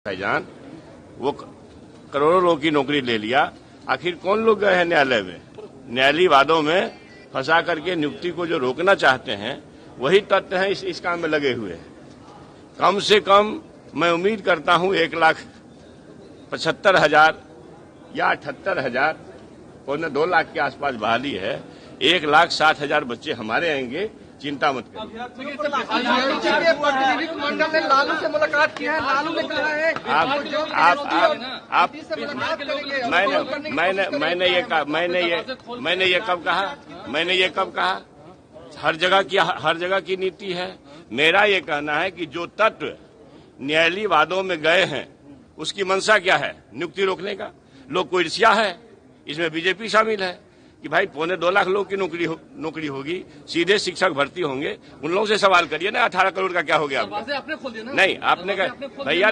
भाईजान, वो करोड़ों लोगों की नौकरी ले लिया। आखिर कौन लोग गए हैं न्यायालय में? न्यायालयी वादों में फंसा करके नियुक्ति को जो रोकना चाहते हैं वही तथ्य हैं इस काम में लगे हुए हैं। कम से कम मैं उम्मीद करता हूं 1,75,000 या 78,000, पौने 2 लाख के आसपास बहाली है। 1,60,000 बच्चे हमारे आएंगे, चिंता मत करिए। मंडल ने लालू से मुलाकात की है, लालू ने कहा है मैंने ये कब कहा? हर जगह की नीति है। मेरा ये कहना है कि जो तत्व न्यायालयी वादों में गए हैं उसकी मंशा क्या है? नियुक्ति रोकने का। लोग को ईर्ष्या है, इसमें बीजेपी शामिल है कि भाई पौने 2 लाख लोगों की नौकरी होगी, सीधे शिक्षक भर्ती होंगे। उन लोगों से सवाल करिए ना 18 करोड़ का क्या हो गया? आपने खोल दिया ना? नहीं, आपने कहा भैया